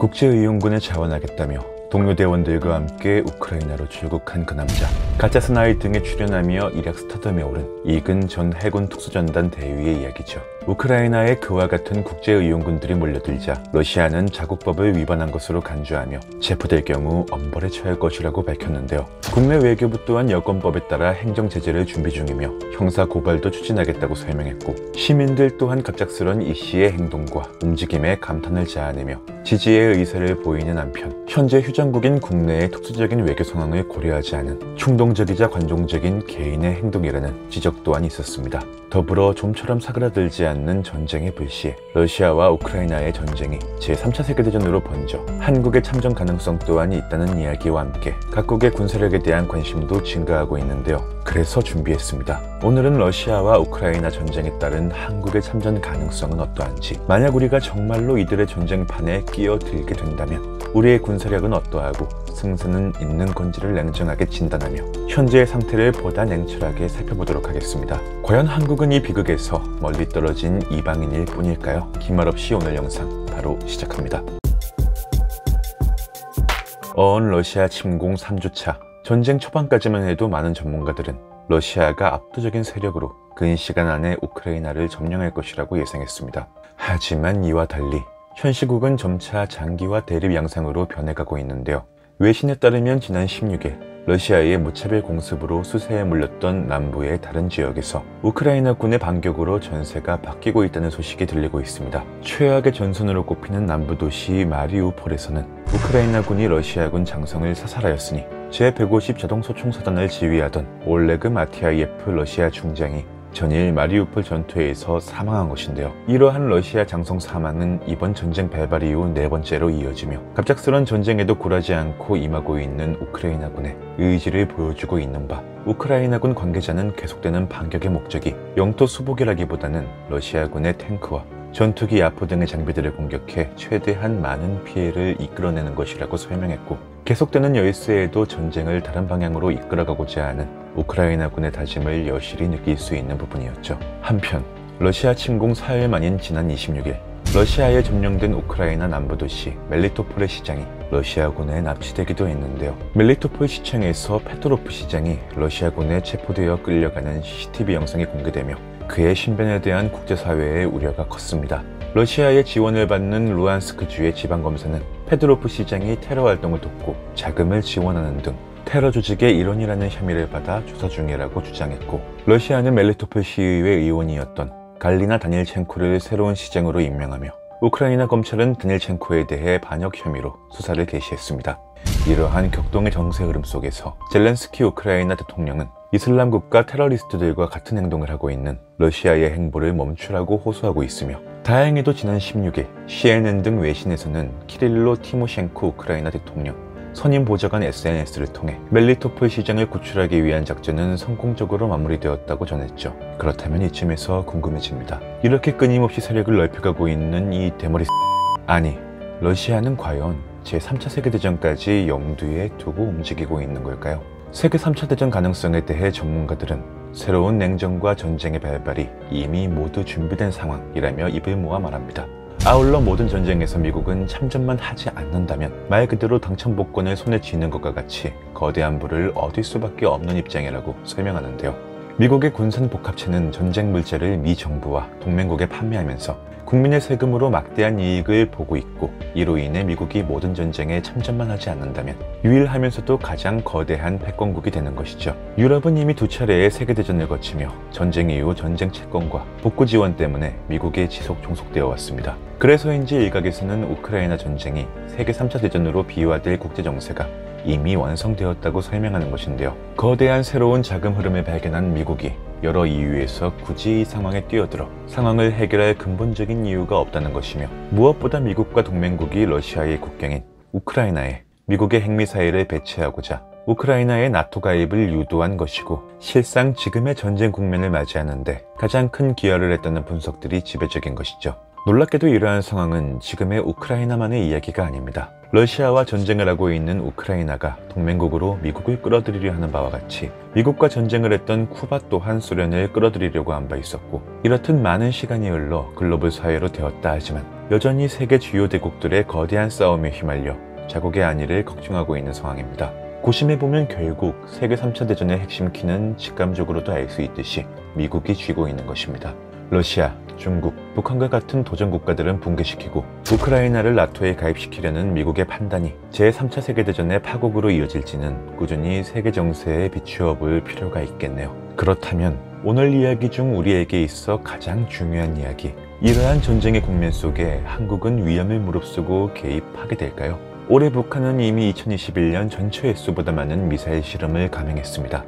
국제의용군에 자원하겠다며 동료 대원들과 함께 우크라이나로 출국한 그 남자. 가짜 스나이 등에 출연하며 이력 스타덤에 오른 이근 전 해군 특수전단 대위의 이야기죠. 우크라이나에 그와 같은 국제의용군들이 몰려들자 러시아는 자국법을 위반한 것으로 간주하며 체포될 경우 엄벌에 처할 것이라고 밝혔는데요. 국내 외교부 또한 여권법에 따라 행정제재를 준비 중이며 형사고발도 추진하겠다고 설명했고, 시민들 또한 갑작스런 이 씨의 행동과 움직임에 감탄을 자아내며 지지의 의사를 보이는 한편, 현재 휴전국인 국내의 특수적인 외교 상황을 고려하지 않은 충동적이자 관종적인 개인의 행동이라는 지적 또한 있었습니다. 더불어 좀처럼 사그라들지 않는 전쟁의 불씨에 러시아와 우크라이나의 전쟁이 제3차 세계대전으로 번져 한국의 참전 가능성 또한 있다는 이야기와 함께 각국의 군사력에 대한 관심도 증가하고 있는데요. 그래서 준비했습니다. 오늘은 러시아와 우크라이나 전쟁에 따른 한국의 참전 가능성은 어떠한지, 만약 우리가 정말로 이들의 전쟁판에 끼어들게 된다면 우리의 군사력은 어떠하고 승산은 있는 건지를 냉정하게 진단하며 현재의 상태를 보다 냉철하게 살펴보도록 하겠습니다. 과연 한국은 이 비극에서 멀리 떨어진 이방인일 뿐일까요? 긴 말 없이 오늘 영상 바로 시작합니다. 러시아 침공 3주차. 전쟁 초반까지만 해도 많은 전문가들은 러시아가 압도적인 세력으로 근시간 안에 우크라이나를 점령할 것이라고 예상했습니다. 하지만 이와 달리 현 시국은 점차 장기화 대립 양상으로 변해가고 있는데요. 외신에 따르면 지난 16일 러시아의 무차별 공습으로 수세에 몰렸던 남부의 다른 지역에서 우크라이나 군의 반격으로 전세가 바뀌고 있다는 소식이 들리고 있습니다. 최악의 전선으로 꼽히는 남부 도시 마리우폴에서는 우크라이나 군이 러시아군 장성을 사살하였으니 제150 자동소총사단을 지휘하던 올레그 마티아예프 러시아 중장이 전일 마리우폴 전투에서 사망한 것인데요. 이러한 러시아 장성 사망은 이번 전쟁 발발 이후 4번째로 이어지며 갑작스런 전쟁에도 굴하지 않고 임하고 있는 우크라이나군의 의지를 보여주고 있는 바, 우크라이나군 관계자는 계속되는 반격의 목적이 영토 수복이라기보다는 러시아군의 탱크와 전투기 야포 등의 장비들을 공격해 최대한 많은 피해를 이끌어내는 것이라고 설명했고, 계속되는 열세에도 전쟁을 다른 방향으로 이끌어가고자 하는 우크라이나군의 다짐을 여실히 느낄 수 있는 부분이었죠. 한편 러시아 침공 4일 만인 지난 26일 러시아에 점령된 우크라이나 남부 도시 멜리토폴의 시장이 러시아군에 납치되기도 했는데요. 멜리토폴 시청에서 페트로프 시장이 러시아군에 체포되어 끌려가는 CCTV 영상이 공개되며 그의 신변에 대한 국제사회의 우려가 컸습니다. 러시아의 지원을 받는 루안스크주의 지방검사는 페드로프 시장이 테러 활동을 돕고 자금을 지원하는 등 테러 조직의 일원이라는 혐의를 받아 조사 중이라고 주장했고, 러시아는 멜리토폴 시의회 의원이었던 갈리나 다닐첸코를 새로운 시장으로 임명하며 우크라이나 검찰은 다닐첸코에 대해 반역 혐의로 수사를 개시했습니다. 이러한 격동의 정세 흐름 속에서 젤렌스키 우크라이나 대통령은 이슬람 국가 테러리스트들과 같은 행동을 하고 있는 러시아의 행보를 멈추라고 호소하고 있으며, 다행히도 지난 16일 CNN 등 외신에서는 키릴로 티모셴코 우크라이나 대통령 선임 보좌관 SNS를 통해 멜리토폴 시장을 구출하기 위한 작전은 성공적으로 마무리되었다고 전했죠. 그렇다면 이쯤에서 궁금해집니다. 이렇게 끊임없이 세력을 넓혀가고 있는 이 대머리 아니, 러시아는 과연 제3차 세계대전까지 염두에 두고 움직이고 있는 걸까요? 세계 3차 대전 가능성에 대해 전문가들은 새로운 냉전과 전쟁의 발발이 이미 모두 준비된 상황이라며 입을 모아 말합니다. 아울러 모든 전쟁에서 미국은 참전만 하지 않는다면 말 그대로 당첨 복권을 손에 쥐는 것과 같이 거대한 부를 얻을 수밖에 없는 입장이라고 설명하는데요. 미국의 군산 복합체는 전쟁 물자를 미 정부와 동맹국에 판매하면서 국민의 세금으로 막대한 이익을 보고 있고, 이로 인해 미국이 모든 전쟁에 참전만 하지 않는다면 유일하면서도 가장 거대한 패권국이 되는 것이죠. 유럽은 이미 2차례의 세계대전을 거치며 전쟁 이후 전쟁 채권과 복구 지원 때문에 미국에 지속 종속되어 왔습니다. 그래서인지 일각에서는 우크라이나 전쟁이 세계 3차 대전으로 비화될 국제정세가 이미 완성되었다고 설명하는 것인데요. 거대한 새로운 자금 흐름을 발견한 미국이 여러 이유에서 굳이 이 상황에 뛰어들어 상황을 해결할 근본적인 이유가 없다는 것이며, 무엇보다 미국과 동맹국이 러시아의 국경인 우크라이나에 미국의 핵미사일을 배치하고자 우크라이나의 나토 가입을 유도한 것이고, 실상 지금의 전쟁 국면을 맞이하는데 가장 큰 기여를 했다는 분석들이 지배적인 것이죠. 놀랍게도 이러한 상황은 지금의 우크라이나만의 이야기가 아닙니다. 러시아와 전쟁을 하고 있는 우크라이나가 동맹국으로 미국을 끌어들이려 하는 바와 같이 미국과 전쟁을 했던 쿠바 또한 소련을 끌어들이려고 한 바 있었고, 이렇듯 많은 시간이 흘러 글로벌 사회로 되었다 하지만 여전히 세계 주요 대국들의 거대한 싸움에 휘말려 자국의 안위를 걱정하고 있는 상황입니다. 고심해보면 결국 세계 3차 대전의 핵심 키는 직감적으로도 알 수 있듯이 미국이 쥐고 있는 것입니다. 러시아, 중국, 북한과 같은 도전 국가들은 붕괴시키고 우크라이나를 나토에 가입시키려는 미국의 판단이 제3차 세계대전의 파국으로 이어질지는 꾸준히 세계 정세에 비추어 볼 필요가 있겠네요. 그렇다면 오늘 이야기 중 우리에게 있어 가장 중요한 이야기, 이러한 전쟁의 국면 속에 한국은 위험을 무릅쓰고 개입하게 될까요? 올해 북한은 이미 2021년 전체 횟수보다 많은 미사일 실험을 감행했습니다.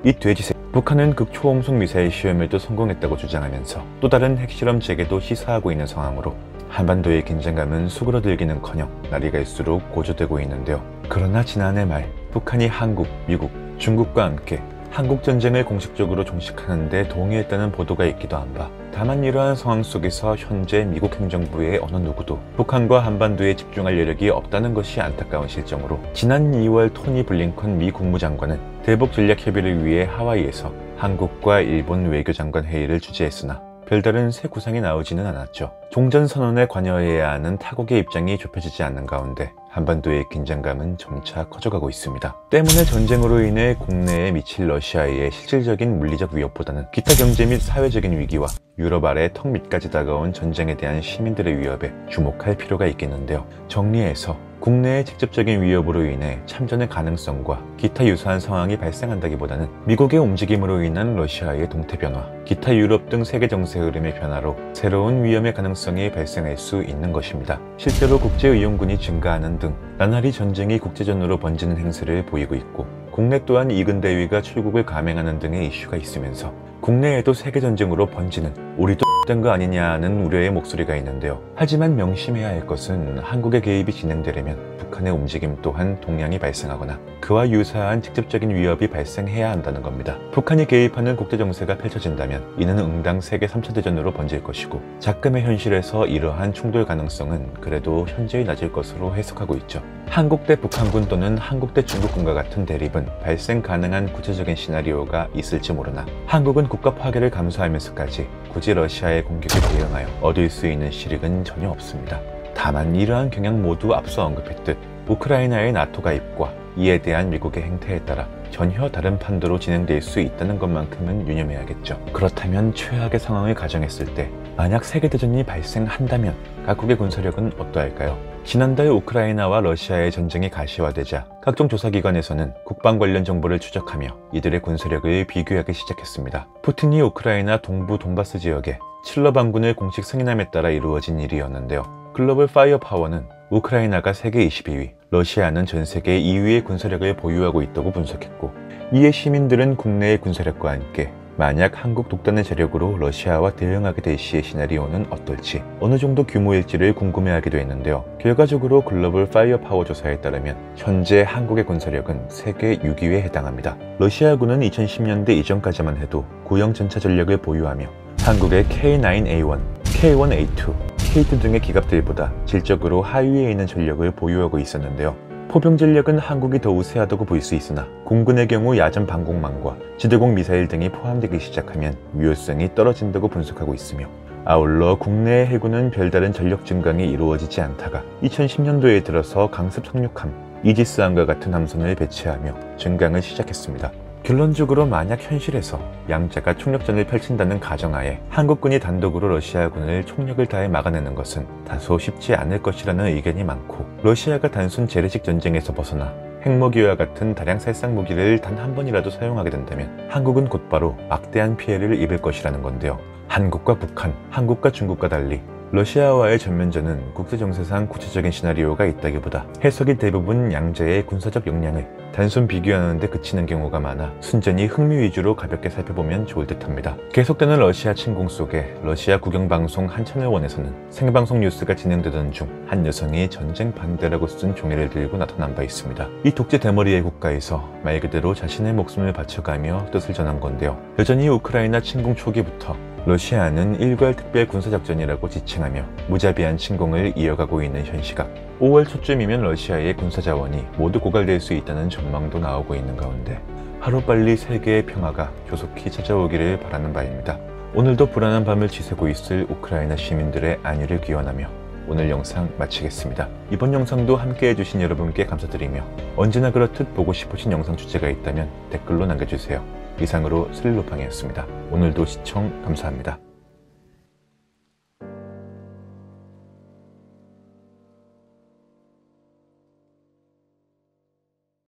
이 돼지새 북한은 극초음속 미사일 시험에도 성공했다고 주장하면서 또 다른 핵실험 재개도 시사하고 있는 상황으로 한반도의 긴장감은 수그러들기는커녕 날이 갈수록 고조되고 있는데요. 그러나 지난해 말 북한이 한국, 미국, 중국과 함께 한국전쟁을 공식적으로 종식하는 데 동의했다는 보도가 있기도 한 바, 다만 이러한 상황 속에서 현재 미국 행정부의 어느 누구도 북한과 한반도에 집중할 여력이 없다는 것이 안타까운 실정으로 지난 2월 토니 블링컨 미 국무장관은 대북 전략 협의를 위해 하와이에서 한국과 일본 외교장관 회의를 주재했으나 별다른 새 구상이 나오지는 않았죠. 종전선언에 관여해야 하는 타국의 입장이 좁혀지지 않는 가운데 한반도의 긴장감은 점차 커져가고 있습니다. 때문에 전쟁으로 인해 국내에 미칠 러시아의 실질적인 물리적 위협보다는 기타 경제 및 사회적인 위기와 유럽 아래 턱 밑까지 다가온 전쟁에 대한 시민들의 위협에 주목할 필요가 있겠는데요. 정리해서 국내의 직접적인 위협으로 인해 참전의 가능성과 기타 유사한 상황이 발생한다기보다는 미국의 움직임으로 인한 러시아의 동태 변화, 기타 유럽 등 세계 정세 흐름의 변화로 새로운 위험의 가능성이 발생할 수 있는 것입니다. 실제로 국제의용군이 증가하는 등 나날이 전쟁이 국제전으로 번지는 행세를 보이고 있고, 국내 또한 이근 대위가 출국을 감행하는 등의 이슈가 있으면서 국내에도 세계전쟁으로 번지는 우리도 된 거 아니냐 하는 우려의 목소리가 있는데요. 하지만 명심해야 할 것은 한국의 개입이 진행되려면 북한의 움직임 또한 동향이 발생하거나 그와 유사한 직접적인 위협이 발생해야 한다는 겁니다. 북한이 개입하는 국제정세가 펼쳐진다면 이는 응당 세계 3차 대전으로 번질 것이고, 작금의 현실에서 이러한 충돌 가능성은 그래도 현저히 낮을 것으로 해석하고 있죠. 한국 대 북한군 또는 한국 대 중국군과 같은 대립은 발생 가능한 구체적인 시나리오가 있을지 모르나 한국은 국가 파괴를 감수하면서까지 굳이 러시아의 공격에 대응하여 얻을 수 있는 실익은 전혀 없습니다. 다만 이러한 경향 모두 앞서 언급했듯 우크라이나의 나토 가입과 이에 대한 미국의 행태에 따라 전혀 다른 판도로 진행될 수 있다는 것만큼은 유념해야겠죠. 그렇다면 최악의 상황을 가정했을 때 만약 세계대전이 발생한다면 각국의 군사력은 어떠할까요? 지난달 우크라이나와 러시아의 전쟁이 가시화되자 각종 조사기관에서는 국방 관련 정보를 추적하며 이들의 군사력을 비교하기 시작했습니다. 푸틴이 우크라이나 동부 돈바스 지역에 칠러 반군을 공식 승인함에 따라 이루어진 일이었는데요. 글로벌 파이어 파워는 우크라이나가 세계 22위, 러시아는 전 세계 2위의 군사력을 보유하고 있다고 분석했고, 이에 시민들은 국내의 군사력과 함께 만약 한국 독단의 재력으로 러시아와 대응하게 될 시의 시나리오는 어떨지 어느 정도 규모일지를 궁금해하기도 했는데요. 결과적으로 글로벌 파이어 파워 조사에 따르면 현재 한국의 군사력은 세계 6위에 해당합니다. 러시아군은 2010년대 이전까지만 해도 구형 전차 전력을 보유하며 한국의 K9A1, K1A2, K2 등의 기갑들보다 질적으로 하위에 있는 전력을 보유하고 있었는데요. 포병 전력은 한국이 더 우세하다고 볼 수 있으나 공군의 경우 야전 방공망과 지대공 미사일 등이 포함되기 시작하면 유효성이 떨어진다고 분석하고 있으며, 아울러 국내 해군은 별다른 전력 증강이 이루어지지 않다가 2010년도에 들어서 강습 착륙함, 이지스함과 같은 함선을 배치하며 증강을 시작했습니다. 결론적으로 만약 현실에서 양자가 총력전을 펼친다는 가정하에 한국군이 단독으로 러시아군을 총력을 다해 막아내는 것은 다소 쉽지 않을 것이라는 의견이 많고, 러시아가 단순 재래식 전쟁에서 벗어나 핵무기와 같은 다량 살상 무기를 단 한 번이라도 사용하게 된다면 한국은 곧바로 막대한 피해를 입을 것이라는 건데요. 한국과 북한, 한국과 중국과 달리 러시아와의 전면전은 국제정세상 구체적인 시나리오가 있다기보다 해석이 대부분 양자의 군사적 역량을 단순 비교하는 데 그치는 경우가 많아 순전히 흥미 위주로 가볍게 살펴보면 좋을 듯합니다. 계속되는 러시아 침공 속에 러시아 국영방송 한 채널원에서는 생방송 뉴스가 진행되던 중 한 여성이 전쟁 반대라고 쓴 종이를 들고 나타난 바 있습니다. 이 독재 대머리의 국가에서 말 그대로 자신의 목숨을 바쳐가며 뜻을 전한 건데요. 여전히 우크라이나 침공 초기부터 러시아는 일괄 특별 군사작전이라고 지칭하며 무자비한 침공을 이어가고 있는 현 시각, 5월 초쯤이면 러시아의 군사자원이 모두 고갈될 수 있다는 전망도 나오고 있는 가운데 하루빨리 세계의 평화가 조속히 찾아오기를 바라는 바입니다. 오늘도 불안한 밤을 지새고 있을 우크라이나 시민들의 안위를 기원하며 오늘 영상 마치겠습니다. 이번 영상도 함께 해주신 여러분께 감사드리며 언제나 그렇듯 보고 싶으신 영상 주제가 있다면 댓글로 남겨주세요. 이상으로 스릴로팡이었습니다. 오늘도 시청 감사합니다.